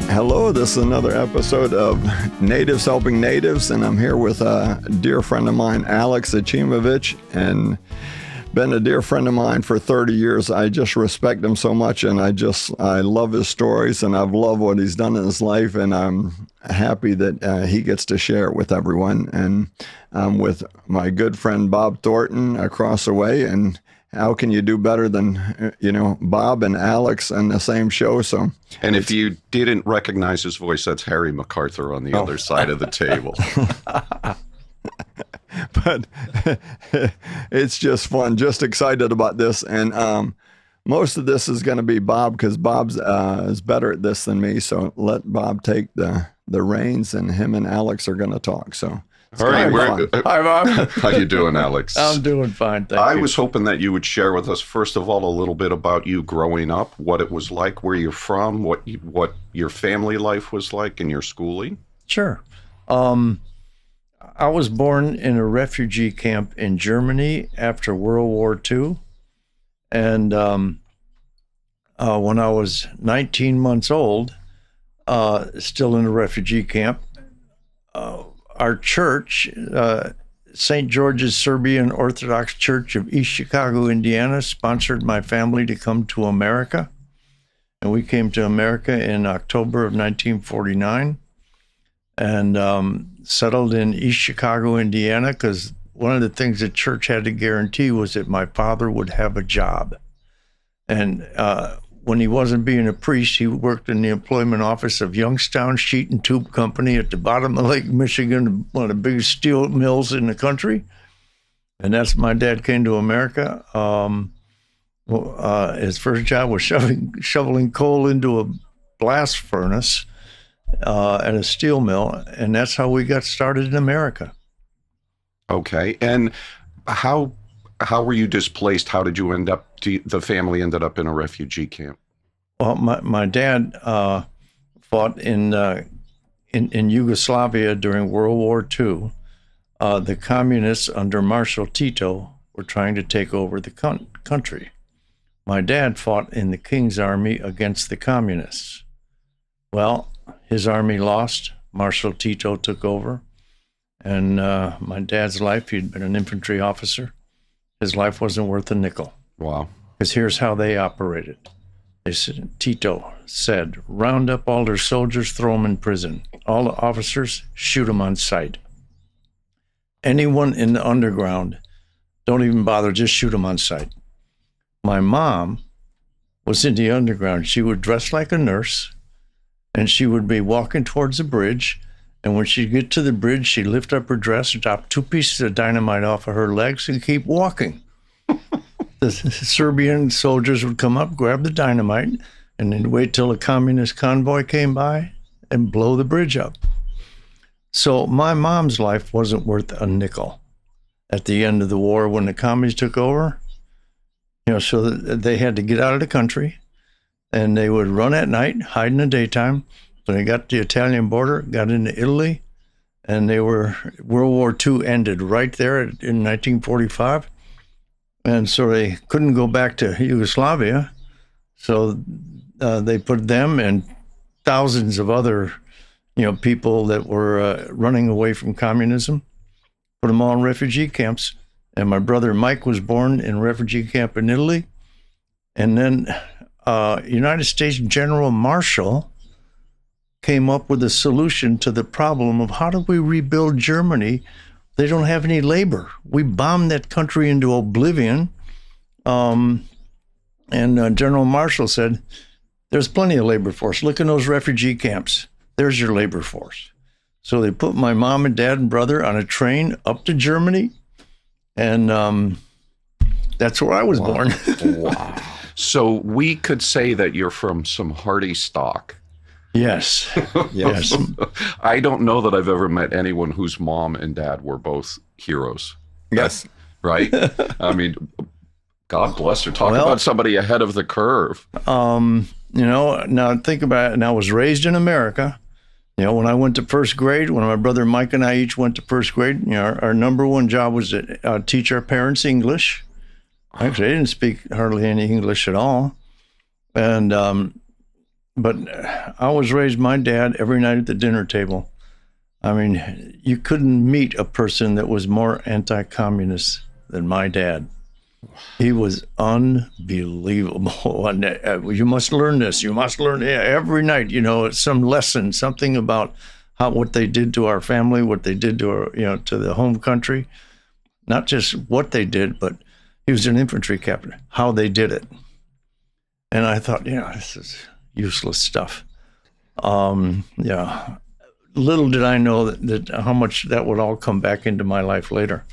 Hello, this is another episode of Natives Helping Natives, and I'm here with a dear friend of mine, Aleks Acimovic, and been a dear friend of mine for 30 years. I just respect him so much, and I love his stories, and I've loved what he's done in his life, and I'm happy that he gets to share it with everyone. And I'm with my good friend Bob Thornton across the way, and how can you do better than, Bob and Aleks on the same show? So, and if you didn't recognize his voice, that's Harry MacArthur on the other side of the table. But it's just fun, just excited about this. And most of this is going to be Bob, because Bob's is better at this than me. So let Bob take the reins, and him and Aleks are going to talk. So. All right, Hi, Bob. How you doing, Aleks? I'm doing fine, thank you. I was hoping that you would share with us, first of all, a little bit about you growing up, what it was like, where you're from, what your family life was like, and your schooling. Sure. I was born in a refugee camp in Germany after World War II, and when I was 19 months old, still in a refugee camp, our church, St. George's Serbian Orthodox Church of East Chicago, Indiana, sponsored my family to come to America. And we came to America in October of 1949 and settled in East Chicago, Indiana, because one of the things the church had to guarantee was that my father would have a job. And when he wasn't being a priest, he worked in the employment office of Youngstown Sheet and Tube Company at the bottom of Lake Michigan, one of the biggest steel mills in the country. And that's my dad came to America. His first job was shoveling coal into a blast furnace at a steel mill, and that's how we got started in America. Okay, and how were you displaced? How did you end up? The family ended up in a refugee camp. Well, my dad fought in Yugoslavia during World War II. The communists under Marshal Tito were trying to take over the country. My dad fought in the King's Army against the communists. Well, his army lost. Marshal Tito took over. And my dad's life, he'd been an infantry officer. His life wasn't worth a nickel. Wow. Because here's how they operated. Tito said, round up all their soldiers, throw them in prison. All the officers, shoot them on sight. Anyone in the underground, don't even bother, just shoot them on sight. My mom was in the underground. She would dress like a nurse, and she would be walking towards the bridge. And when she'd get to the bridge, she'd lift up her dress, drop 2 pieces of dynamite off of her legs, and keep walking. The Serbian soldiers would come up, grab the dynamite, and then wait till a communist convoy came by and blow the bridge up. So my mom's life wasn't worth a nickel at the end of the war when the commies took over. So they had to get out of the country, and they would run at night, hide in the daytime. So they got to the Italian border, got into Italy, and World War II ended right there in 1945. And so they couldn't go back to Yugoslavia. So they put them and thousands of other, people that were running away from communism, put them all in refugee camps. And my brother Mike was born in a refugee camp in Italy. And then United States General Marshall came up with a solution to the problem of how do we rebuild Germany? They don't have any labor. We bombed that country into oblivion. And General Marshall said, there's plenty of labor force. Look in those refugee camps. There's your labor force. So they put my mom and dad and brother on a train up to Germany. And that's where I was born. Wow. So we could say that you're from some hardy stock. Yes. Yes. I don't know that I've ever met anyone whose mom and dad were both heroes. Yes. Right? I mean, God bless her. Talk about somebody ahead of the curve. Now think about it. And I was raised in America. When I went to first grade, when my brother Mike and I each went to first grade, our number one job was to teach our parents English. Actually, they didn't speak hardly any English at all. And But I was raised, my dad, every night at the dinner table. I mean, you couldn't meet a person that was more anti-communist than my dad. He was unbelievable. And, you must learn this. You must learn every night. Some lesson, something about what they did to our family, what they did to our, to the home country. Not just what they did, but he was an infantry captain. How they did it, and I thought, this is useless stuff. Little did I know that how much that would all come back into my life later.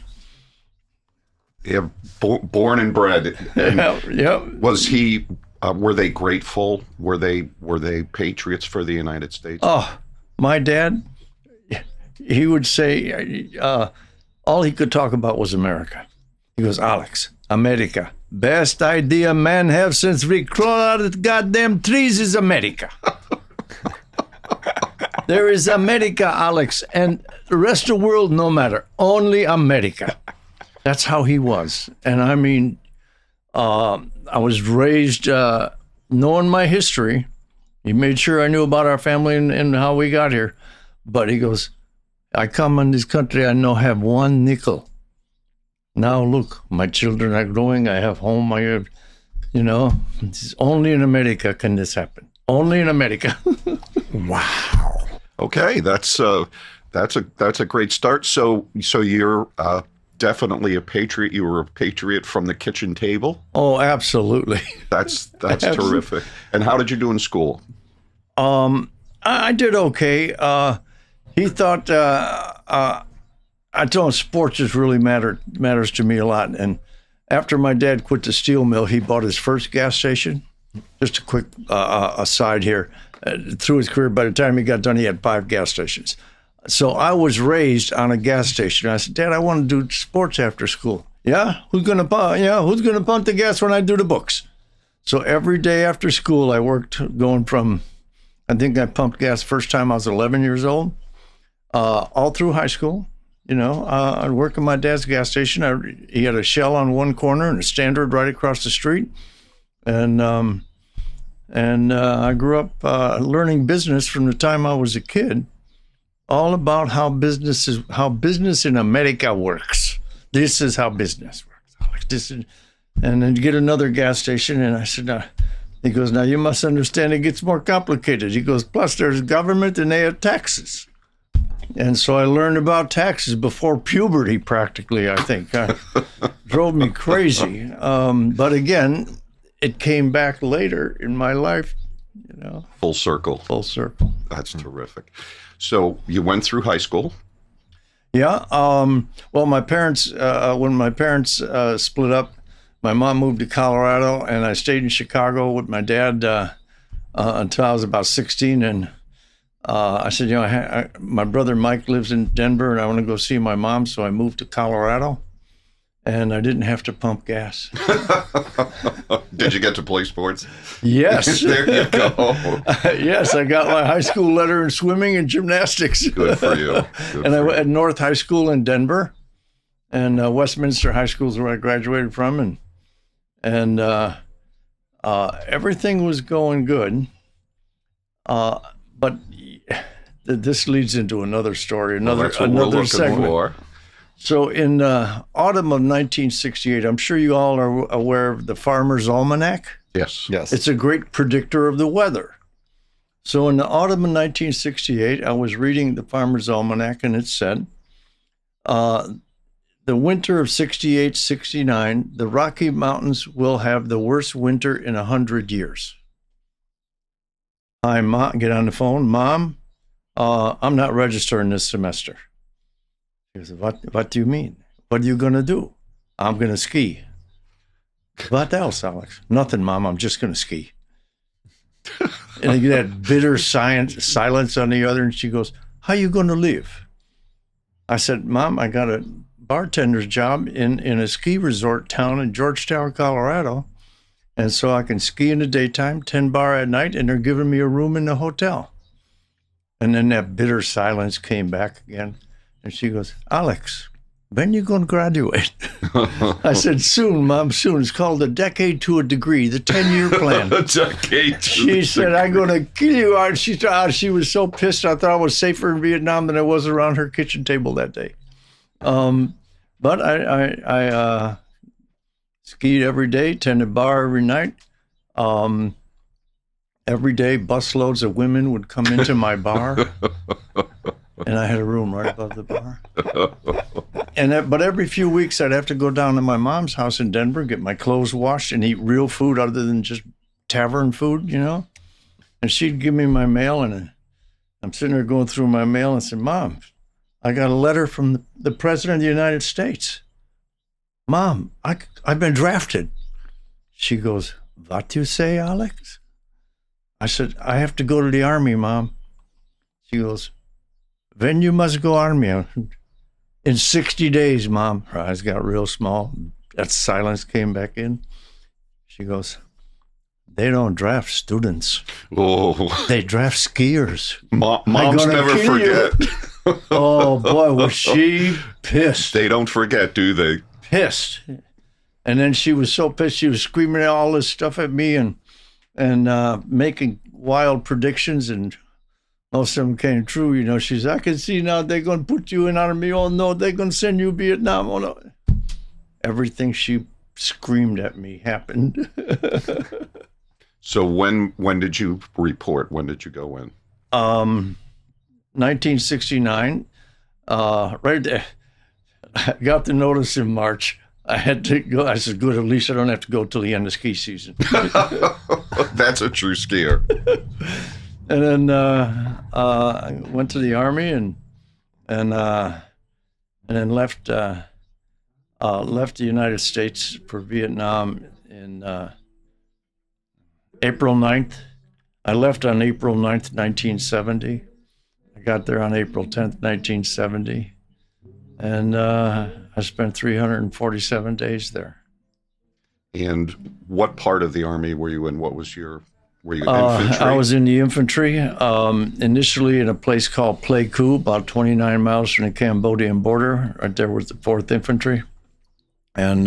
Yeah, born and bred. And yeah. Was he? Were they grateful? Were they patriots for the United States? Oh, my dad. He would say all he could talk about was America. He goes, Aleks, America. Best idea man have since we crawled out of the goddamn trees is America. There is America, Aleks, and the rest of the world, no matter. Only America. That's how he was. And I mean, I was raised knowing my history. He made sure I knew about our family and how we got here. But he goes, I come in this country, I no have one nickel. Now look, my children are growing, I have home, I have, it's only in America can this happen. Only in America. Wow. Okay, that's a great start. So you're definitely a patriot. You were a patriot from the kitchen table. Oh, absolutely. That's terrific. And how did you do in school? I did okay. He thought I told him sports just really matters to me a lot. And after my dad quit the steel mill, he bought his first gas station. Just a quick aside here. Through his career, by the time he got done, he had 5 gas stations. So I was raised on a gas station. I said, Dad, I want to do sports after school. Yeah? Who's gonna pump the gas when I do the books? So every day after school, I worked going from, I think I pumped gas first time I was 11 years old, all through high school. I'd work at my dad's gas station. He had a Shell on one corner and a Standard right across the street. And I grew up learning business from the time I was a kid, all about how business in America works. This is how business works. And then you get another gas station, and I said, he goes, now you must understand it gets more complicated. He goes, plus there's government and they have taxes. And so I learned about taxes before puberty, practically, I think. Drove me crazy. But again, it came back later in my life, Full circle. Full circle. That's terrific. So you went through high school? Yeah. Well, my parents, when my parents split up, my mom moved to Colorado, and I stayed in Chicago with my dad until I was about 16. And I said, my brother Mike lives in Denver, and I want to go see my mom, so I moved to Colorado. And I didn't have to pump gas. Did you get to play sports? Yes. There you go. Yes, I got my high school letter in swimming and gymnastics. Good for you. I went at North High School in Denver, and Westminster High School is where I graduated from, and everything was going good. But this leads into another story, another segment. For. So in autumn of 1968, I'm sure you all are aware of the Farmer's Almanac. Yes. It's a great predictor of the weather. So in the autumn of 1968, I was reading the Farmer's Almanac, and it said, the winter of 68, 69, the Rocky Mountains will have the worst winter in 100 years. Hi, Mom, get on the phone. Mom, I'm not registering this semester. He said, what do you mean? What are you going to do? I'm going to ski. What else, Aleks? Nothing, Mom. I'm just going to ski. And I get that bitter silence on the other, and she goes, how you going to live? I said, Mom, I got a bartender's job in a ski resort town in Georgetown, Colorado. And so I can ski in the daytime, 10 bar at night, and they're giving me a room in the hotel. And then that bitter silence came back again. And she goes, Aleks, when you going to graduate? I said, soon, Mom, soon. It's called a decade to a degree, the 10-year plan. A decade. She said, I'm going to kill you. She was so pissed. I thought I was safer in Vietnam than I was around her kitchen table that day. But I skied every day, tended bar every night. Every day, busloads of women would come into my bar, and I had a room right above the bar. But every few weeks, I'd have to go down to my mom's house in Denver, get my clothes washed, and eat real food other than just tavern food, you know. And she'd give me my mail, and I'm sitting there going through my mail, and I said, Mom, I got a letter from the President of the United States. Mom, I've been drafted. She goes, what you say, Aleks? I said, I have to go to the Army, Mom. She goes, when you must go Army? In 60 days, Mom. Her eyes got real small. That silence came back in. She goes, they don't draft students. Oh. They draft skiers. Moms never forget. Oh, boy, was she pissed. They don't forget, do they? Pissed. And then she was so pissed, she was screaming all this stuff at me and making wild predictions, and most of them came true. You know, she said, I can see now they're going to put you in Army. Oh, no, they're going to send you to Vietnam. Oh, no. Everything she screamed at me happened. So when did you report? When did you go in? 1969. Right there. I got the notice in March. I had to go. I said, good, at least I don't have to go till the end of ski season. That's a true skier. And then I went to the Army and then left the United States for Vietnam in April 9th. I left on April 9th, 1970. I got there on April 10th, 1970. And I spent 347 days there. And what part of the Army were you in? What was were you infantry? I was in the infantry, initially in a place called Pleiku, about 29 miles from the Cambodian border, right there with the 4th Infantry. And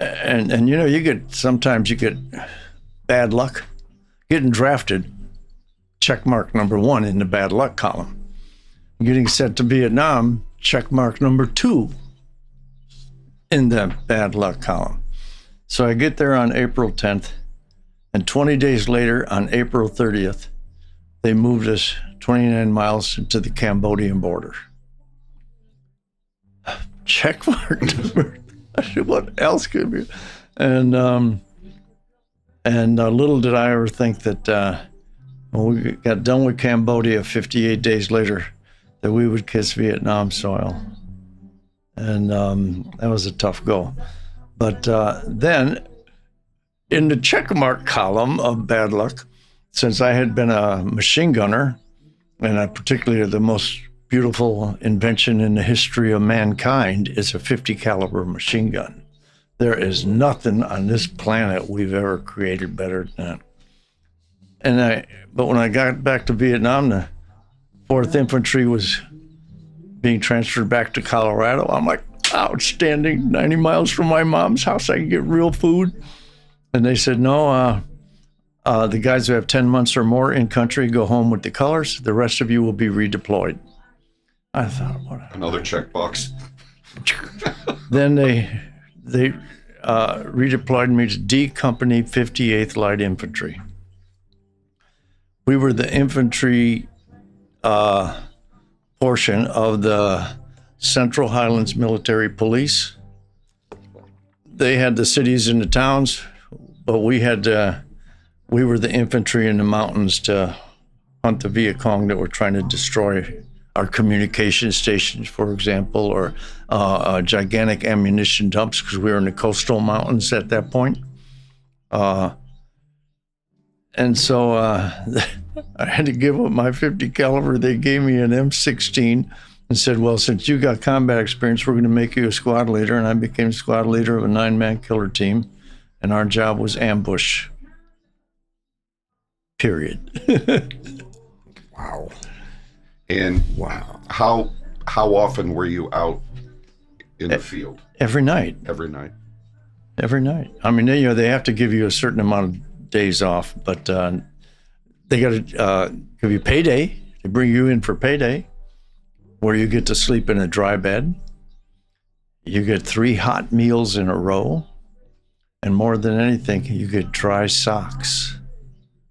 you know, sometimes you get bad luck. Getting drafted, check mark number 1 in the bad luck column. Getting sent to Vietnam, check mark number 2 in the bad luck column. So I get there on April 10th, and 20 days later, on April 30th, they moved us 29 miles to the Cambodian border. Check mark number. What else could be? And little did I ever think that when we got done with Cambodia 58 days later, that we would kiss Vietnam soil. And that was a tough go. But then, in the checkmark column of bad luck, since I had been a machine gunner, and particularly the most beautiful invention in the history of mankind is a 50 caliber machine gun. There is nothing on this planet we've ever created better than that. But when I got back to Vietnam, the 4th Infantry was being transferred back to Colorado. I'm like, outstanding, 90 miles from my mom's house, I can get real food. And they said, no, the guys who have 10 months or more in country go home with the colors. The rest of you will be redeployed. I thought, what? Another checkbox. Then they redeployed me to D Company 58th Light Infantry. We were the infantry portion of the Central Highlands Military Police. They had the cities and the towns, but we were the infantry in the mountains to hunt the Viet Cong that were trying to destroy our communication stations, for example, or gigantic ammunition dumps, because we were in the coastal mountains at that point. And so I had to give up my 50 caliber. They gave me an M16 and said, well, since you got combat experience, we're going to make you a squad leader. And I became squad leader of a 9-man killer team. And our job was ambush. Period. Wow. And how how often were you out in the field? Every night. Every night. Every night. I mean, they have to give you a certain amount of days off, but they got to give you payday. They bring you in for payday, where you get to sleep in a dry bed. You get 3 hot meals in a row. And more than anything, you get dry socks.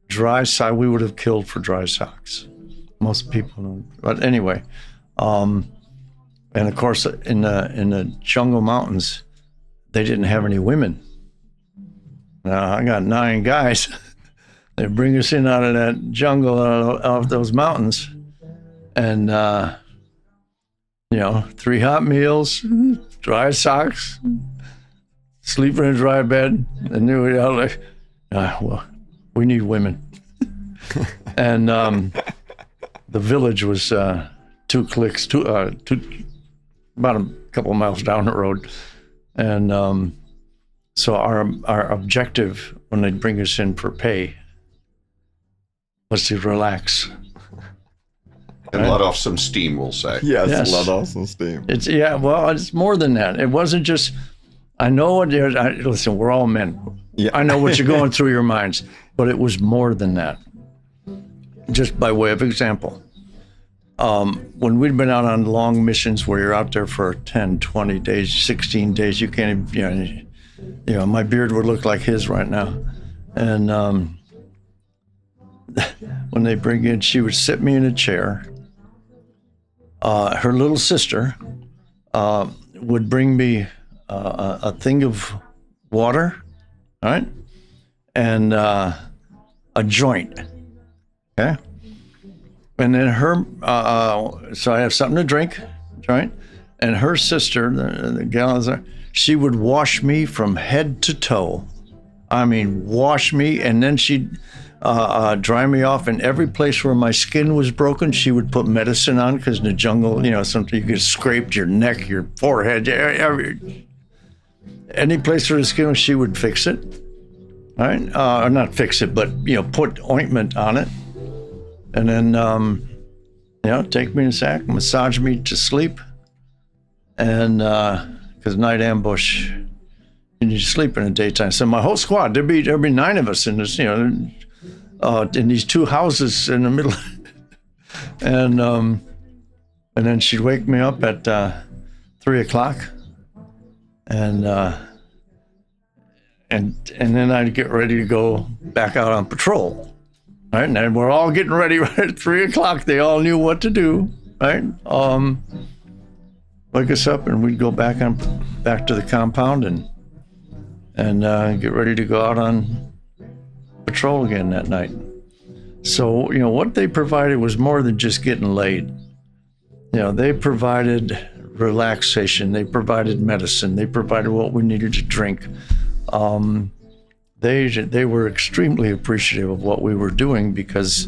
Dry socks, we would have killed for dry socks. Most people don't. But anyway, and of course, in the jungle mountains, they didn't have any women. Now, I got 9 guys. They bring us in out of that jungle, out of those mountains. And, 3 hot meals, dry socks, sleep in a dry bed. And they were all like, well, we need women. And the village was 2 clicks, about a couple of miles down the road. And so our objective when they'd bring us in for pay was to relax. And let off some steam, we'll say. Yes, let off some steam. It's more than that. It wasn't just, I know what you're, listen, we're all men. Yeah. I know what you're going through your minds, but it was more than that. Just by way of example, when we'd been out on long missions where you're out there for 10, 20 days, 16 days, you can't even, my beard would look like his right now. And when they bring in, she would sit me in a chair. Her little sister would bring me a thing of water, all right, and a joint, okay? And then so I have something to drink, right? And her sister, the gal, she would wash me from head to toe. I mean, wash me, and then she'd dry me off. And every place where my skin was broken, she would put medicine on, because in the jungle, something you get scraped, your neck, your forehead, any place where the skin was, she would fix it. All right, or not fix it, but put ointment on it. And then, take me in a sack, massage me to sleep. And because night ambush, you need to sleep in the daytime. So my whole squad, there'd be 9 of us in this, in these 2 houses in the middle. And then she'd wake me up at 3 o'clock. And then I'd get ready to go back out on patrol. Right, and then we're all getting ready right at 3 o'clock. They all knew what to do, right? Wake us up, and we'd go back to the compound and get ready to go out on patrol again that night. So, what they provided was more than just getting laid. They provided relaxation. They provided medicine. They provided what we needed to drink. They were extremely appreciative of what we were doing because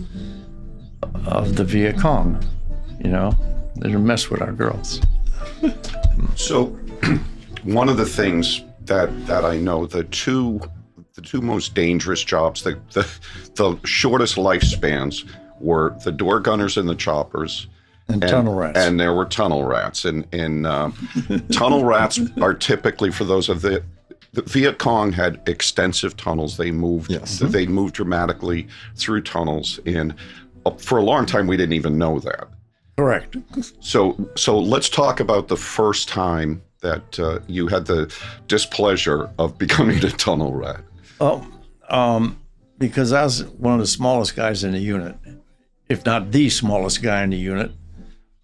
of the Viet Cong. They didn't mess with our girls. So, one of the things that I know, the two most dangerous jobs, the shortest lifespans were the door gunners and the choppers. And tunnel rats. And there were tunnel rats. And tunnel rats are typically, for those of the Viet Cong had extensive tunnels. They moved. Yes. They moved dramatically through tunnels, and for a long time we didn't even know that. Correct. So let's talk about the first time that you had the displeasure of becoming a tunnel rat. Because I was one of the smallest guys in the unit, if not the smallest guy in the unit.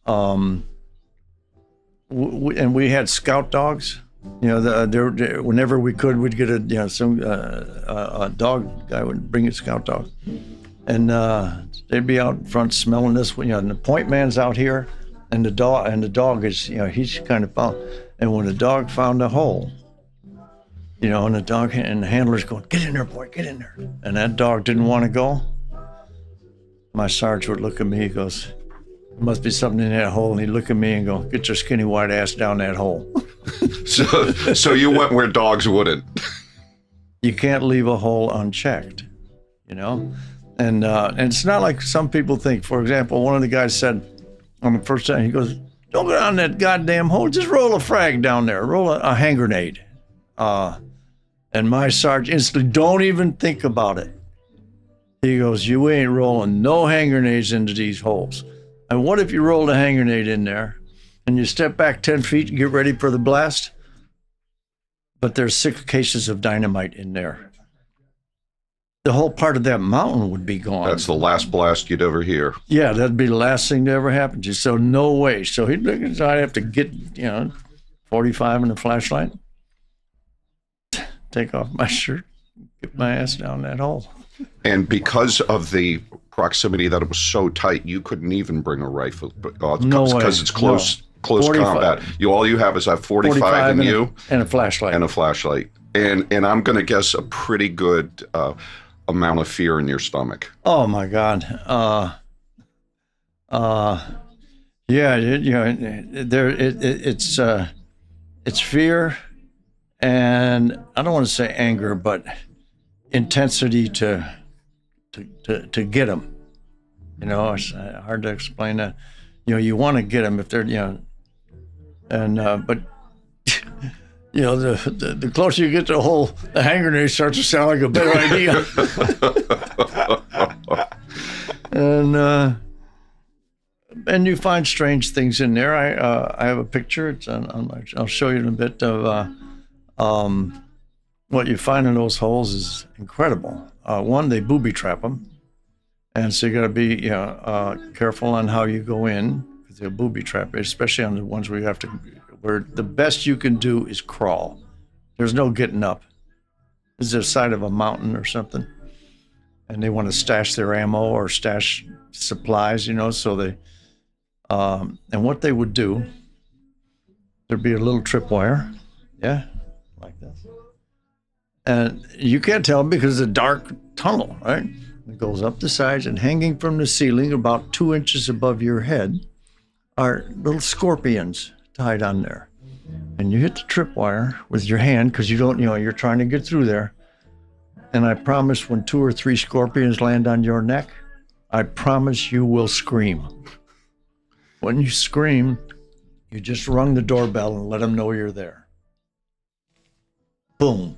And we had scout dogs. Whenever we could, we'd get a dog guy would bring a scout dog, and they'd be out front smelling this. And the point man's out here, and the dog is, he's kind of found. And when the dog found a hole, and the dog and the handler's going, "Get in there, boy, get in there," and that dog didn't want to go. My sergeant would look at me. He goes, "There must be something in that hole," and he'd look at me and go, "Get your skinny white ass down that hole." So you went where dogs wouldn't. You can't leave a hole unchecked, and it's not like some people think. For example, one of the guys said on the first time, he goes, don't go down that goddamn hole. Just roll a frag down there. Roll a hand grenade. And my sergeant instantly, don't even think about it. He goes, you ain't rolling no hand grenades into these holes. And what if you rolled a hand grenade in there and you step back 10 feet and get ready for the blast? But there's 6 cases of dynamite in there. The whole part of that mountain would be gone. That's the last blast you'd ever hear. Yeah, that'd be the last thing to ever happen to you. So no way. So I'd have to get, 45 and a flashlight, take off my shirt, get my ass down that hole. And because of the proximity that it was so tight, you couldn't even bring a rifle. No way. Because it's close 45. combat. All you have is that 45 and you and a flashlight. And a flashlight. And I'm going to guess a pretty good amount of fear in your stomach. Oh my God. It's fear, and I don't want to say anger, but intensity to get them. It's hard to explain that. You want to get them if they're, but the closer you get to the hole, the hand grenade starts to sound like a better idea. And you find strange things in there. I have a picture. It's I'll show you in a bit of what you find in those holes is incredible. One, they booby trap them, and so you got to be careful on how you go in because they'll booby trap, especially on the ones where you have to. Where the best you can do is crawl. There's no getting up. This is the side of a mountain or something, and they want to stash their ammo or stash supplies, so they, and what they would do, there'd be a little tripwire, like this. And you can't tell because it's a dark tunnel, right? It goes up the sides, and hanging from the ceiling about 2 inches above your head are little scorpions tied on there. And you hit the tripwire with your hand because you don't, you're trying to get through there. And I promise when 2 or 3 scorpions land on your neck, I promise you will scream. When you scream, you just rung the doorbell and let them know you're there. Boom.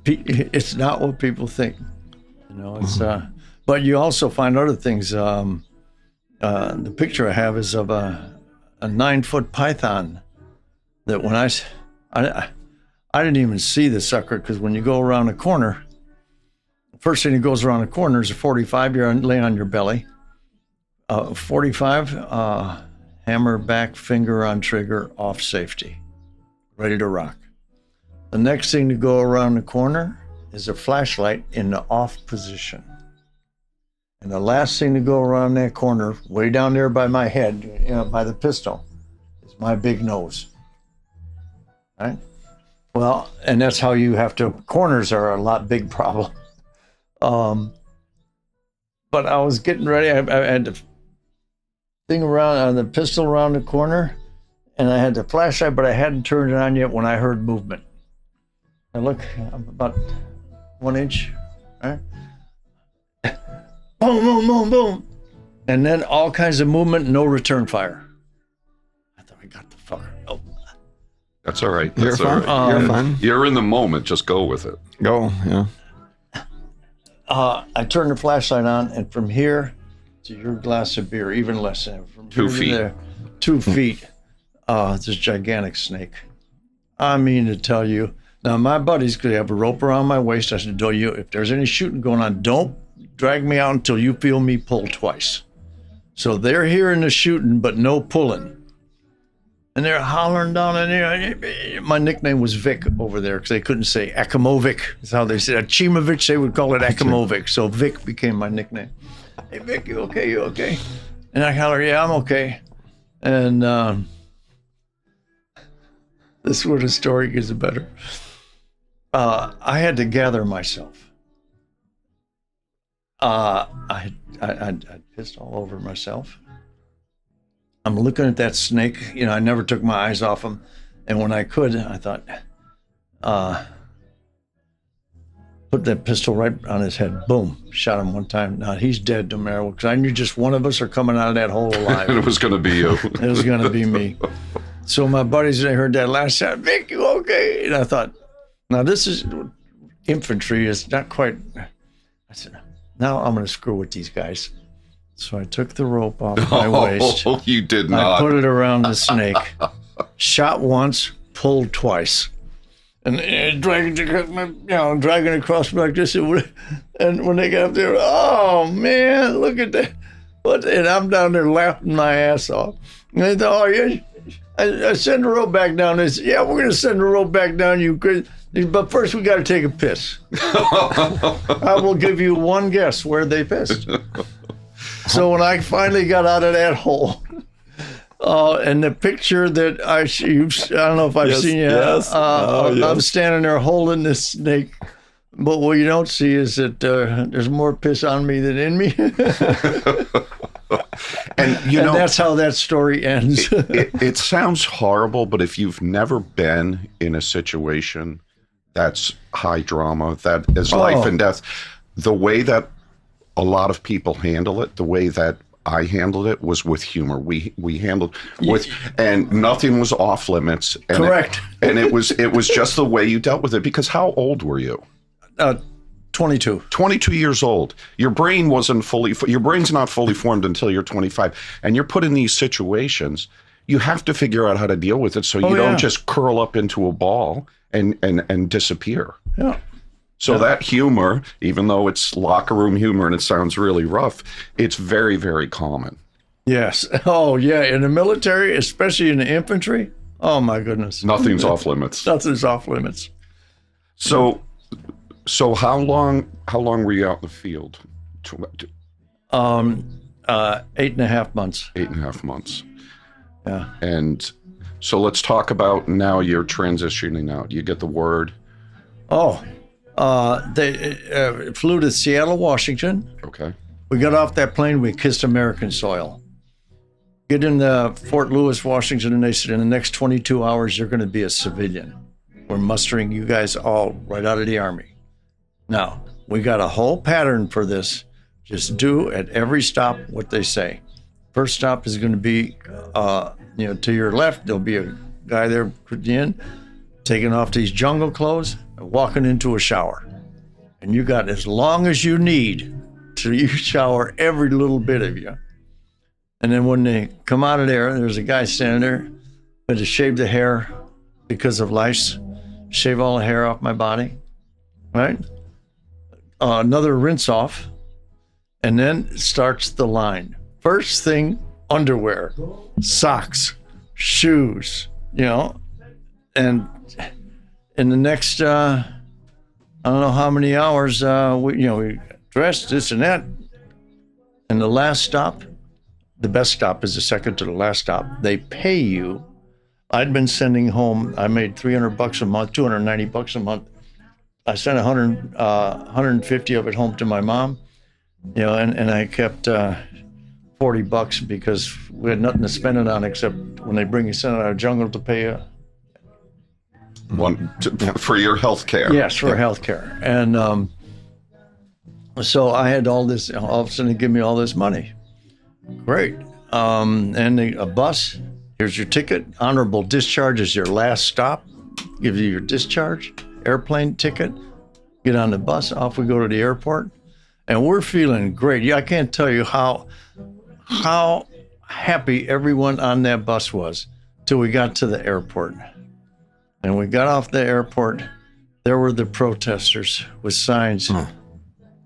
It's not what people think. It's, but you also find other things. The picture I have is of a 9-foot python that when I didn't even see the sucker because when you go around the corner, the first thing that goes around the corner is a 45. You're laying on your belly. 45, hammer back, finger on trigger, off safety, ready to rock. The next thing to go around the corner is a flashlight in the off position. And the last thing to go around that corner, way down there by my head, by the pistol, is my big nose. Right? Well, and that's how you have to, corners are a big problem. But I was getting ready, I had the thing around, the pistol around the corner, and I had the flashlight, but I hadn't turned it on yet when I heard movement. And look, I'm about 1 inch, right? Boom, boom, boom, boom. And then all kinds of movement, no return fire. I thought I got the fucker. Oh. That's all right. You're fine. You're fine. You're in the moment. Just go with it. Go, yeah. I turned the flashlight on, and from here to your glass of beer, even less than from 2 here feet. to there, 2 feet. This gigantic snake. I mean to tell you. Now my buddies could have a rope around my waist. I said, if there's any shooting going on, don't drag me out until you feel me pull twice. So they're hearing the shooting, but no pulling. And they're hollering down in there. My nickname was Vic over there because they couldn't say Acimovic. That's how they said Acimovic. They would call it Acimovic. So Vic became my nickname. Hey, Vic, you okay? You okay? And I holler, yeah, I'm okay. And this is where the story gets better. I had to gather myself. I pissed all over myself. I'm looking at that snake. I never took my eyes off him. And when I could, I thought, put that pistol right on his head. Boom, shot him one time. Now he's dead no matter what, because I knew just one of us are coming out of that hole alive. And it was going to be you. It was going to be me. So my buddies, they heard that last shot, Vic, you okay? And I thought, now this is infantry. It's not quite. I said, now I'm going to screw with these guys. So I took the rope off my waist. Oh, you did not. I put it around the snake. Shot once, pulled twice. And dragging across like this. And when they got up there, oh, man, look at that. And I'm down there laughing my ass off. And they thought, oh, yeah. I send the rope back down. They said, yeah, we're going to send the rope back down, you crazy. But first, we got to take a piss. I will give you one guess where they pissed. So when I finally got out of that hole, and the picture that I don't know if I've seen you. Yes. I'm standing there holding this snake. But what you don't see is that there's more piss on me than in me. And that's how that story ends. It sounds horrible, but if you've never been in a situation that's high drama, that is life and death, the way that a lot of people handle it, the way that I handled it was with humor. We handled with, and nothing was off limits. And correct. It was just the way you dealt with it. Because how old were you? 22. 22 years old. Your brain's not fully formed until you're 25. And you're put in these situations, you have to figure out how to deal with it so you don't just curl up into a ball and disappear. Yeah. So that humor, even though it's locker room humor and it sounds really rough, it's very, very common. Yes. Oh, yeah. In the military, especially in the infantry, oh, my goodness. Nothing's off limits. Nothing's off limits. So how long were you out in the field? 8.5 months. 8.5 months. Yeah. And so let's talk about now you're transitioning out. You get the word. They flew to Seattle, Washington. Okay. We got off that plane. We kissed American soil. Get into Fort Lewis, Washington, and they said, in the next 22 hours, you're going to be a civilian. We're mustering you guys all right out of the Army. Now, we got a whole pattern for this. Just do at every stop what they say. First stop is going to be, to your left, there'll be a guy there at the end, taking off these jungle clothes and walking into a shower. And you got as long as you need to you shower every little bit of you. And then when they come out of there, there's a guy standing there, had to shave the hair because of lice, shave all the hair off my body, right? Another rinse off, and then starts the line. First thing, underwear, socks, shoes, and in the next, I don't know how many hours, we dressed, this and that. And the last stop, the best stop is the second to the last stop. They pay you. I'd been sending home, I made $300 a month, $290 a month. I sent 150 of it home to my mom, and I kept $40 because we had nothing to spend it on except when they send it out of the jungle to pay you. For your health care. Yes, for health care. And so I had all this, all of a sudden they give me all this money. Great. And a bus, here's your ticket. Honorable discharge is your last stop. Give you your discharge. Airplane ticket, get on the bus, off we go to the airport, and we're feeling great. Yeah, I can't tell you how happy everyone on that bus was till we got to the airport. And we got off the airport, there were the protesters with signs,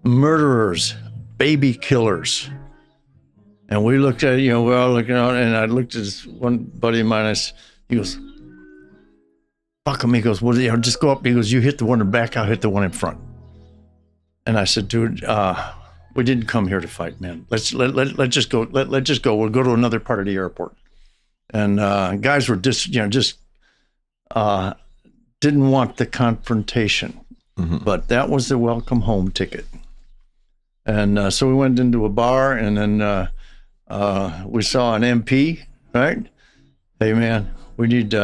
murderers, baby killers. And we looked at, we're all looking out, and I looked at this one buddy of mine, he goes, fuck him. He goes, well, just go up. He goes, you hit the one in the back, I'll hit the one in front. And I said, dude, we didn't come here to fight, man. Let's just go. Let's just go. We'll go to another part of the airport. And guys were didn't want the confrontation, but that was the welcome home ticket. And so we went into a bar, and then we saw an MP, right? Hey, man, we need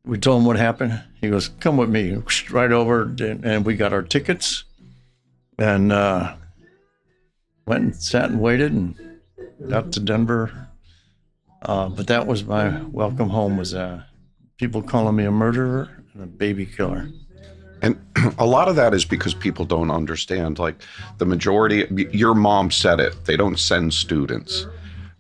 we told him what happened. He goes, come with me. Right over, and we got our tickets and went and sat and waited and got to Denver. But that was my welcome home, was people calling me a murderer and a baby killer. And a lot of that is because people don't understand. Like the majority, your mom said it, they don't send students.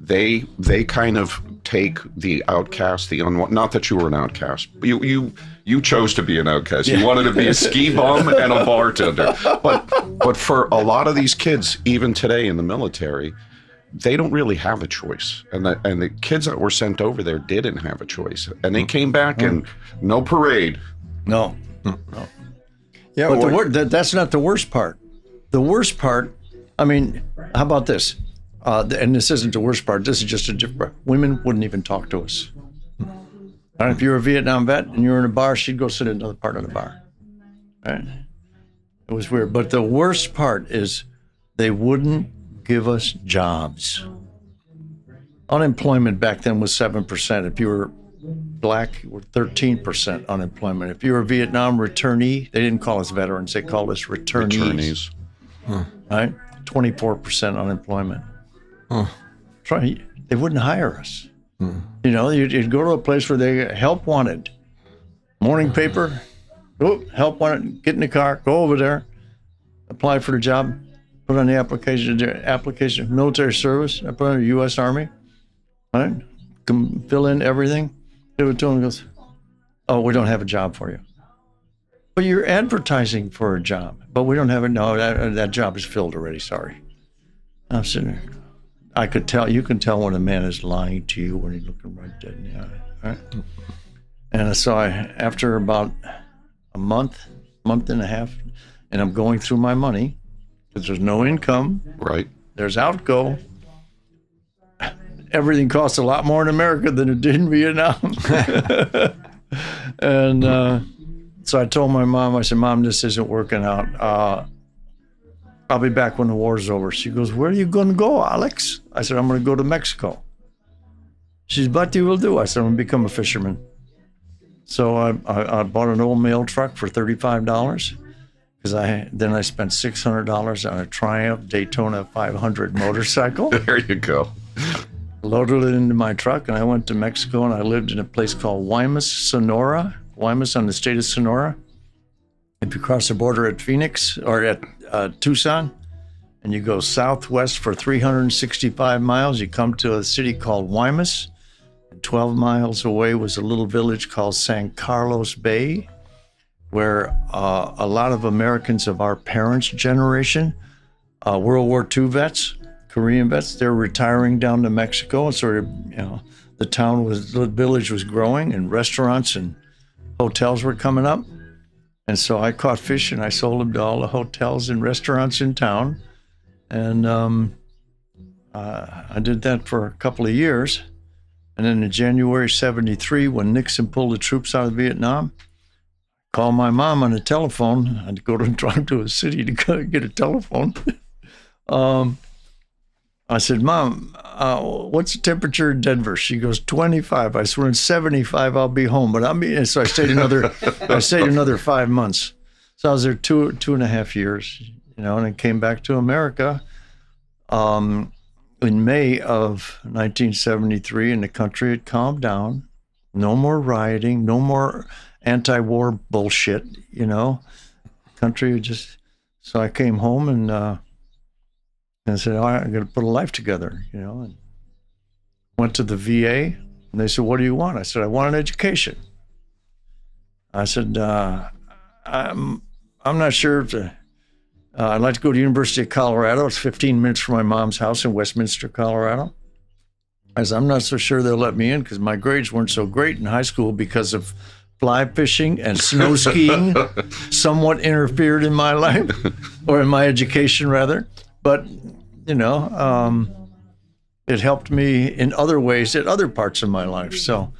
They kind of take the outcast, not that you were an outcast. You chose to be an outcast. You wanted to be a ski bum and a bartender. But for a lot of these kids, even today in the military, they don't really have a choice. And the kids that were sent over there didn't have a choice. And they came back and no parade. No. Yeah, But that's not the worst part. The worst part, I mean, how about this? And this isn't the worst part. This is just a different part. Women wouldn't even talk to us. Right? If you were a Vietnam vet and you were in a bar, she'd go sit in another part of the bar. Right? It was weird. But the worst part is they wouldn't give us jobs. Unemployment back then was 7%. If you were black, you were 13% unemployment. If you were a Vietnam returnee, they didn't call us veterans. They called us returnees. Right? 24% unemployment. They wouldn't hire us. You know, you'd go to a place where they help wanted. Morning paper, help wanted, get in the car, go over there, apply for the job, put on the application, military service, I put on the U.S. Army, right? Fill in everything. They would tell them, goes, oh, we don't have a job for you. But you're advertising for a job, but we don't have it. No, that job is filled already, sorry. I'm sitting there. I could tell, you can tell when a man is lying to you when he's looking right dead in the eye, right? And so after about a month and a half, and I'm going through my money, because there's no income. Right. There's outgo. Everything costs a lot more in America than it did in Vietnam. And so I told my mom, I said, Mom, this isn't working out. I'll be back when the war's over. She goes, where are you going to go, Aleks? I said, I'm going to go to Mexico. She said, what you will do? I said, I'm going to become a fisherman. So I bought an old mail truck for $35 because then I spent $600 on a Triumph Daytona 500 motorcycle. There you go. Loaded it into my truck, and I went to Mexico, and I lived in a place called Guaymas, Sonora. Guaymas on the state of Sonora. If you cross the border at Phoenix or at Tucson, and you go southwest for 365 miles, you come to a city called Guaymas. 12 miles away was a little village called San Carlos Bay, where a lot of Americans of our parents' generation, World War II vets, Korean vets, they're retiring down to Mexico, and sort of, the village was growing, and restaurants and hotels were coming up. And so I caught fish and I sold them to all the hotels and restaurants in town. And I did that for a couple of years. And then in January 73, when Nixon pulled the troops out of Vietnam, called my mom on the telephone. I'd go to drive to a city to get a telephone. I said, Mom, what's the temperature in Denver? She goes, 25. I said, when it's 75, I'll be home. But so I stayed another 5 months. So I was there two and a half years, and then came back to America in May of 1973, and the country had calmed down. No more rioting, no more anti-war bullshit, Country just, so I came home and I said, I'm going to put a life together, and went to the VA, and they said, what do you want? I said, I want an education. I said, I'm not sure if I'd like to go to the University of Colorado. It's 15 minutes from my mom's house in Westminster, Colorado. I said, I'm not so sure they'll let me in because my grades weren't so great in high school because of fly fishing and snow skiing somewhat interfered in my life, or in my education, rather. But, it helped me in other ways at other parts of my life. So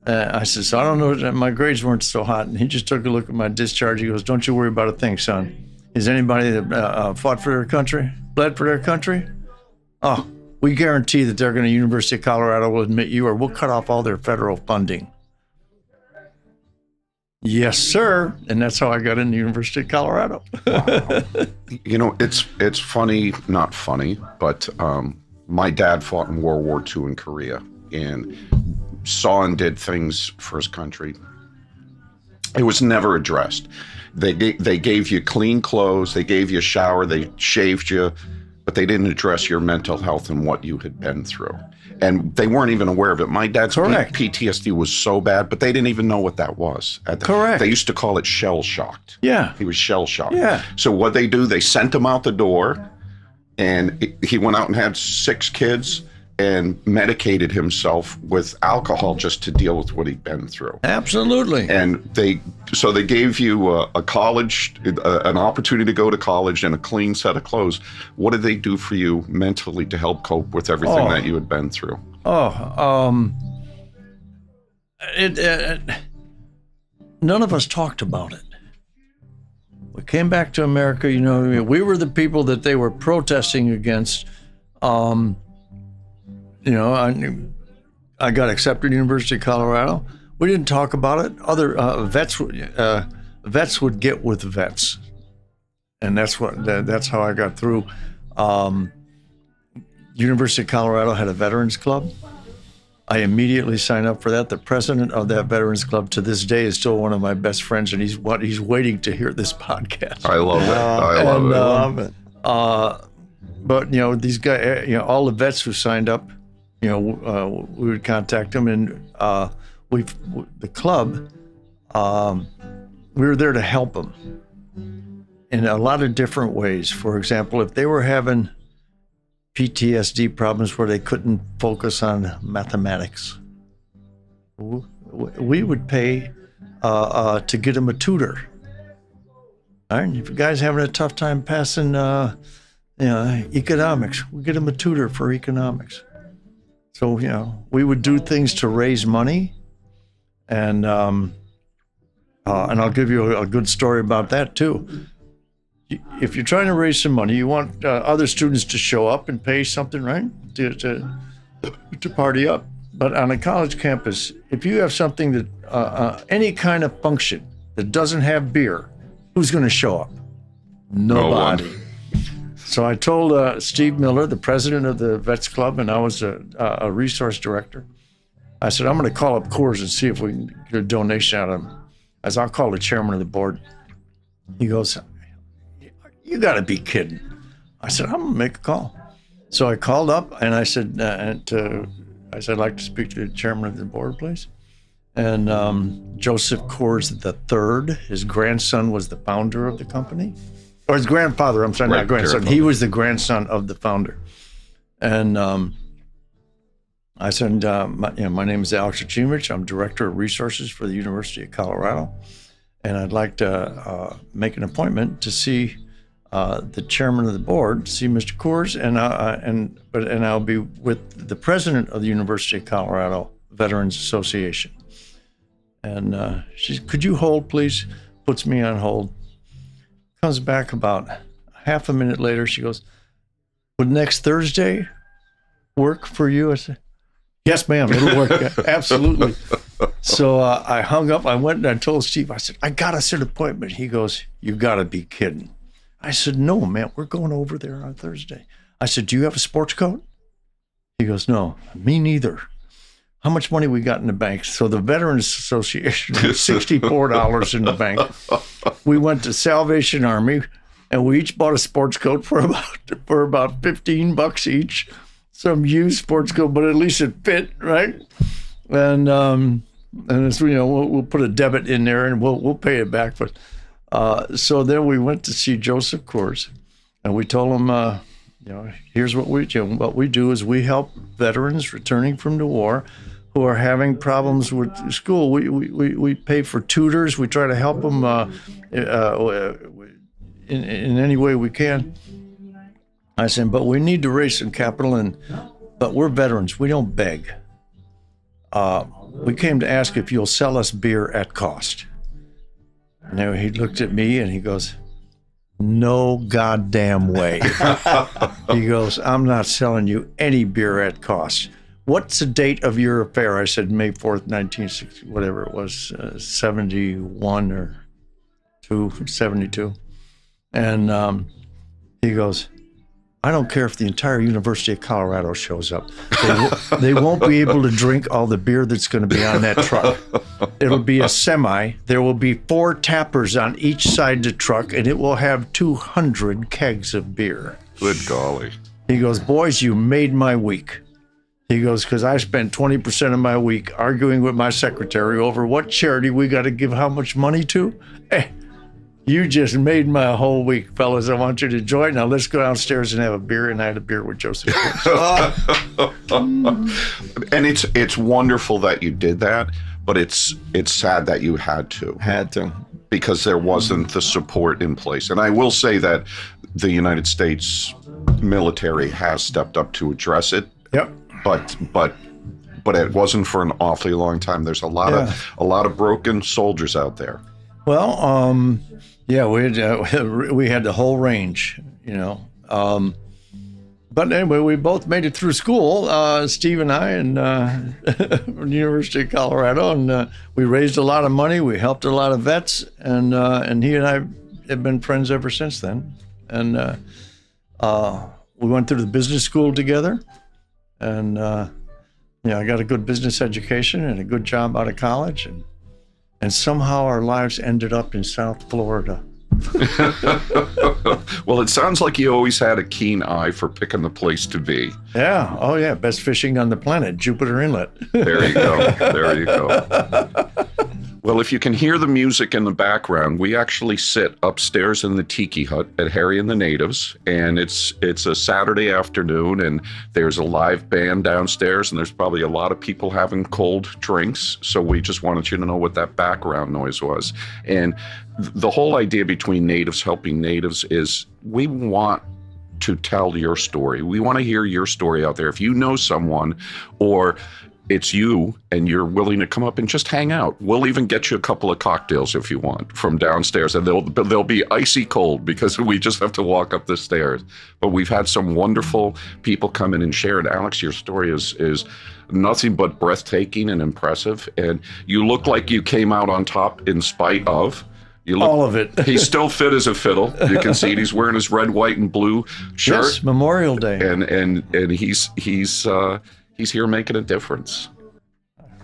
I said, so I don't know, my grades weren't so hot. And he just took a look at my discharge. He goes, don't you worry about a thing, son. Is anybody that fought for their country, bled for their country? Oh, we guarantee that they're going to University of Colorado will admit you, or we'll cut off all their federal funding. Yes, sir. And that's how I got into the University of Colorado. You know, it's funny, not funny, but my dad fought in World War II in Korea and saw and did things for his country. It was never addressed. They gave you clean clothes, they gave you a shower, they shaved you, but they didn't address your mental health and what you had been through. And they weren't even aware of it. My dad's PTSD was so bad, but they didn't even know what that was. Correct. They used to call it shell-shocked. Yeah. He was shell-shocked. Yeah. So what they do, they sent him out the door, and he went out and had 6 kids and medicated himself with alcohol just to deal with what he'd been through. Absolutely. And they gave you a college, an opportunity to go to college and a clean set of clothes. What did they do for you mentally to help cope with everything that you had been through? None of us talked about it. We came back to America, you know, we were the people that they were protesting against. You know, I got accepted to the University of Colorado. We didn't talk about it. Other vets would get with vets, and that's how I got through. University of Colorado had a veterans club. I immediately signed up for that. The president of that veterans club to this day is still one of my best friends, and he's waiting to hear this podcast. I love it. I love it. But you know, these guys, you know, all the vets who signed up, you know, we would contact them, and the club, we were there to help them in a lot of different ways. For example, if they were having PTSD problems where they couldn't focus on mathematics, we would pay to get them a tutor. All right, if a guy's having a tough time passing, economics, we get them a tutor for economics. So, you know, we would do things to raise money, and I'll give you a good story about that too. If you're trying to raise some money, you want other students to show up and pay something, right? To party up. But on a college campus, if you have something that any kind of function that doesn't have beer, who's going to show up? Nobody. No one. So I told Steve Miller, the president of the Vets Club, and I was a resource director. I said, I'm going to call up Coors and see if we can get a donation out of them. As I'll call the chairman of the board. He goes, you got to be kidding. I said, I'm going to make a call. So I called up and I said, I'd like to speak to the chairman of the board, please. And Joseph Coors III, his grandson was the founder of the company. Or his grandfather, I'm sorry, not grandson. He was the grandson of the founder. And I said, my name is Aleks Acimovic. I'm Director of Resources for the University of Colorado. And I'd like to make an appointment to see the chairman of the board, see Mr. Coors, and I'll be with the president of the University of Colorado Veterans Association. And she said, could you hold, please? Puts me on hold. Comes back about half a minute later. She goes, would next Thursday work for you? I said, yes, ma'am, it'll work. Absolutely. So I hung up. I went and I told Steve, I said, I got a set appointment. He goes, you got to be kidding. I said, no, man, we're going over there on Thursday. I said, do you have a sports coat? He goes, no, me neither. How much money we got in the bank? So the Veterans Association had $64 in the bank. We went to Salvation Army, and we each bought a sports coat for about $15 each. Some used sports coat, but at least it fit, right? And it's, you know, we'll put a debit in there, and we'll pay it back. But so then we went to see Joseph Coors, and we told him, you know, here's what we do. What we do is we help veterans returning from the war who are having problems with school. We pay for tutors. We try to help them in any way we can. I said, but we need to raise some capital, but we're veterans. We don't beg. We came to ask if you'll sell us beer at cost. Now he looked at me and he goes, no goddamn way. He goes, I'm not selling you any beer at cost. what's the date of your affair? I said, May 4th, 1960, whatever it was, 71 or 72. And he goes, I don't care if the entire University of Colorado shows up. They won't be able to drink all the beer that's going to be on that truck. It'll be a semi. There will be 4 tappers on each side of the truck, and it will have 200 kegs of beer. Good golly. He goes, boys, you made my week. He goes, because I spent 20% of my week arguing with my secretary over what charity we got to give how much money to. You just made my whole week, fellas. I want you to enjoy it. Now let's go downstairs and have a beer. And I had a beer with Joseph. And it's wonderful that you did that, but it's sad that you had to. Because there wasn't the support in place. And I will say that the United States military has stepped up to address it. Yep. But it wasn't for an awfully long time. There's a lot of broken soldiers out there. Well, yeah, we had the whole range, but anyway, we both made it through school, Steve and I, and from the University of Colorado, and we raised a lot of money. We helped a lot of vets, and he and I have been friends ever since then. And we went through the business school together, and I got a good business education and a good job out of college, and somehow our lives ended up in South Florida. Well, it sounds like you always had a keen eye for picking the place to be. Yeah. Oh, yeah. Best fishing on the planet, Jupiter Inlet. There you go. There you go. Well, if you can hear the music in the background, we actually sit upstairs in the tiki hut at Harry and the Natives, and it's a Saturday afternoon, and there's a live band downstairs, and there's probably a lot of people having cold drinks, so we just wanted you to know what that background noise was. And the whole idea between Natives Helping Natives is we want to tell your story. We want to hear your story out there. If you know someone, or it's you and you're willing to come up and just hang out, we'll even get you a couple of cocktails if you want from downstairs, and they'll be icy cold because we just have to walk up the stairs. But we've had some wonderful people come in and share it. Alex, your story is nothing but breathtaking and impressive, and you look like you came out on top in spite of. All of it. He's still fit as a fiddle. You can see it. He's wearing his red, white, and blue shirt. Yes, Memorial Day. And he's here making a difference.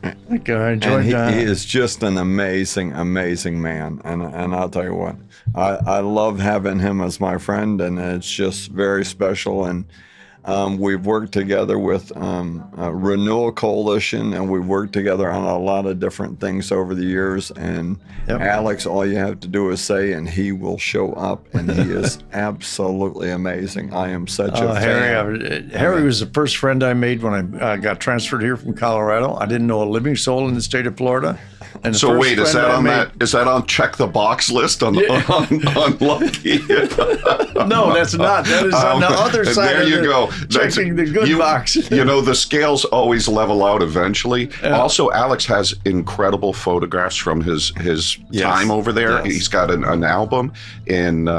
I enjoyed that. He is just an amazing, amazing man. And I'll tell you what, I love having him as my friend, and it's just very special. And we've worked together with Renewal Coalition, and we've worked together on a lot of different things over the years. And Aleks, all you have to do is say, and he will show up, and he is absolutely amazing. I am such a fan. Harry was the first friend I made when I got transferred here from Colorado. I didn't know a living soul in the state of Florida. And so wait, is that on check the box list on Lucky? No, that's not. That is on the other side. There you go. Checking the good box. The scales always level out eventually. Yeah. Also, Aleks has incredible photographs from his time over there. Yes. He's got an album, and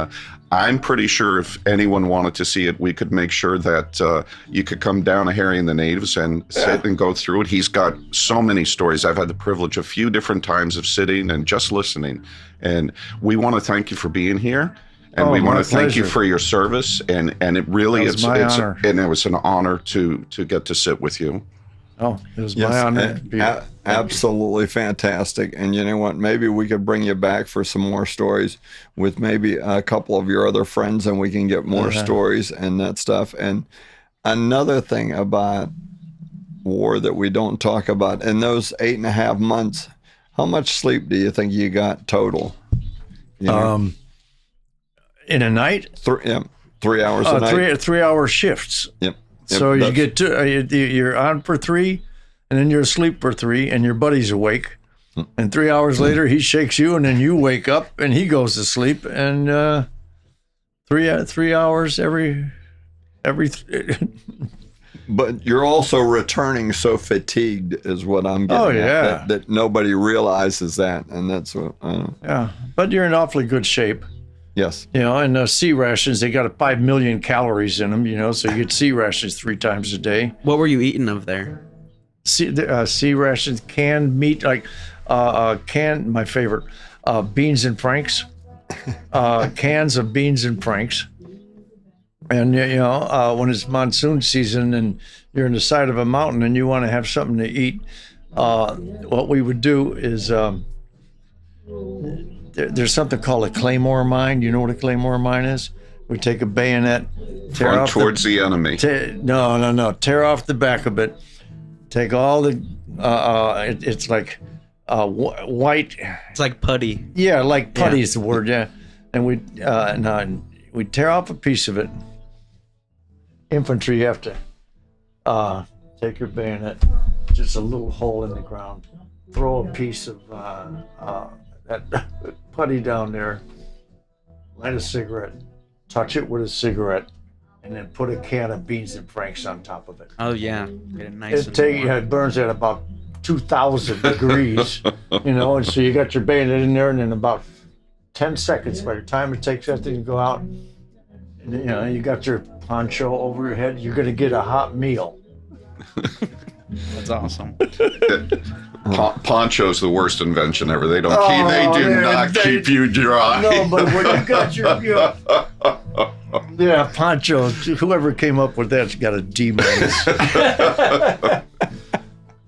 I'm pretty sure if anyone wanted to see it, we could make sure that you could come down to Harry and the Natives and sit and go through it. He's got so many stories. I've had the privilege a few different times of sitting and just listening. And we want to thank you for being here. And we want to thank you for your service. And it really is my honor. And it was an honor to get to sit with you. Oh, it was my honor. Absolutely fantastic. And you know what? Maybe we could bring you back for some more stories with maybe a couple of your other friends, and we can get more stories and that stuff. And another thing about war that we don't talk about, in those 8.5 months, how much sleep do you think you got total? In a night? 3 hours a night. 3 hour shifts. Yep. So you get you're on for 3, and then you're asleep for 3, and your buddy's awake. And 3 hours later, he shakes you, and then you wake up, and he goes to sleep. And 3 hours every. But you're also returning so fatigued, is what I'm getting at, that nobody realizes that, and that's what. Yeah, but you're in awfully good shape. Yes. And sea rations, they got 5 million calories in them, so you get sea rations 3 times a day. What were you eating of there? sea rations, canned meat, like my favorite, beans and franks, cans of beans and franks. And, when it's monsoon season and you're in the side of a mountain and you want to have something to eat, what we would do is there's something called a claymore mine. You know what a claymore mine is? We take a bayonet, tear off towards the enemy. No. Tear off the back of it. Take all the. It's like white. It's like putty. Yeah, like putty is the word. Yeah, and we tear off a piece of it. Infantry, you have to take your bayonet, just a little hole in the ground, throw a piece of that putty down there, light a cigarette, touch it with a cigarette, and then put a can of beans and franks on top of it. Oh yeah, get it nice and warm. It burns at about 2,000 degrees, and so you got your bayonet in there, and in about 10 seconds, by the time it takes that thing to go out, you got your poncho over your head, you're going to get a hot meal. That's awesome. Poncho's the worst invention ever. They do not keep you dry. No, but when you got your poncho, whoever came up with that's got a D-.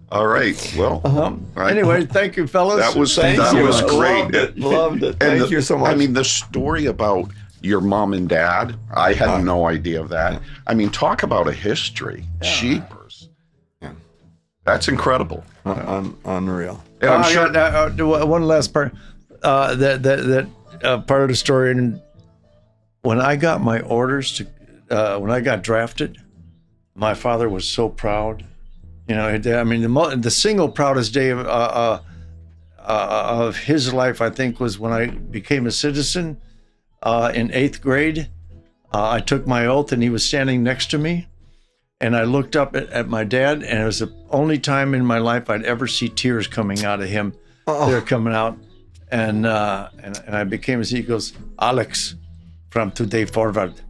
All right. Well, Anyway, thank you, fellas. That was great. Loved it. Thank you so much. I mean, the story about your mom and dad, I had no idea of that. I mean, talk about a history. Jeepers. Yeah. That's incredible. Unreal. And I'm sure. One last part. That part of the story. And when I got my orders when I got drafted, my father was so proud. I mean, the single proudest day of his life, I think, was when I became a citizen in 8th grade. I took my oath, and he was standing next to me. And I looked up at my dad, and it was the only time in my life I'd ever see tears coming out of him. They're coming out. And I became, he goes, Aleks, from today forward,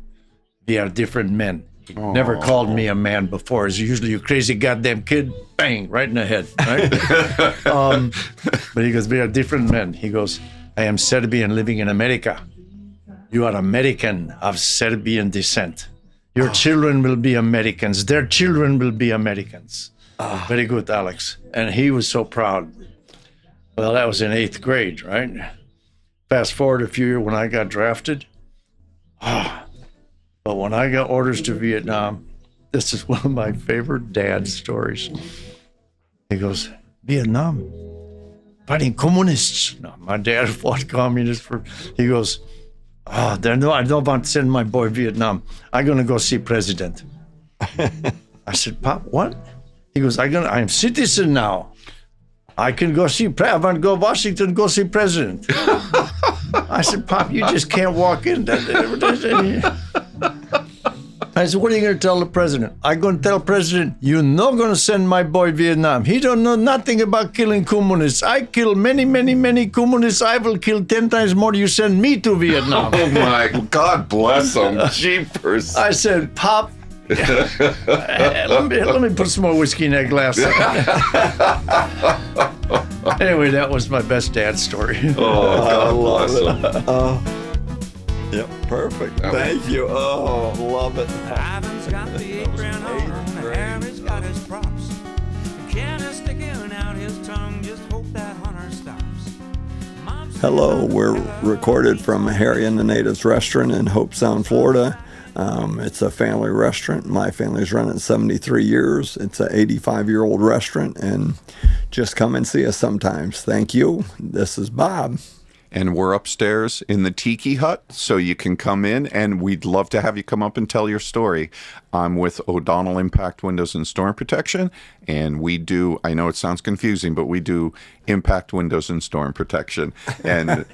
we are different men. He never called me a man before. It's usually, you crazy goddamn kid, bang, right in the head, right? But he goes, we are different men. He goes, I am Serbian living in America. You are American of Serbian descent. Your children will be Americans. Their children will be Americans. Very good, Aleks. And he was so proud. Well, that was in 8th grade, right? Fast forward a few years when I got drafted. But when I got orders to Vietnam, this is one of my favorite dad stories. He goes, Vietnam, fighting communists. No, my dad fought communists he goes, I don't want to send my boy Vietnam. I'm going to go see president. I said, Pop, what? He goes, I am citizen now. I can go see, I want to go to Washington, go see president. I said, Pop, you just can't walk in. I said, what are you going to tell the president? I'm going to tell president, you're not going to send my boy Vietnam. He don't know nothing about killing communists. I kill many, many, many communists. I will kill 10 times more. You send me to Vietnam. Oh my, God bless him. Jeepers. I said, Pop, let me put some more whiskey in that glass. Anyway, that was my best dad story. Oh, God bless him. Yep, perfect. Thank you. Oh, love it. Ivan's got the apron on, Harry's got his props. Ken is sticking out his tongue, just hope that hunter stops. Hello, we're recorded from Harry and the Natives Restaurant in Hope Sound, Florida. It's a family restaurant. My family's run it 73 years. It's an 85-year-old restaurant, and just come and see us sometimes. Thank you. This is Bob. And we're upstairs in the Tiki Hut, so you can come in, and we'd love to have you come up and tell your story. I'm with O'Donnell Impact Windows and Storm Protection, and we do, I know it sounds confusing, but we do impact windows and storm protection. And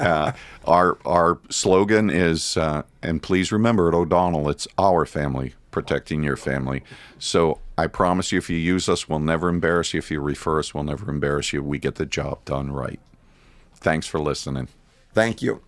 our slogan is, and please remember at O'Donnell, it's our family protecting your family. So I promise you, if you use us, we'll never embarrass you. If you refer us, we'll never embarrass you. We get the job done right. Thanks for listening. Thank you.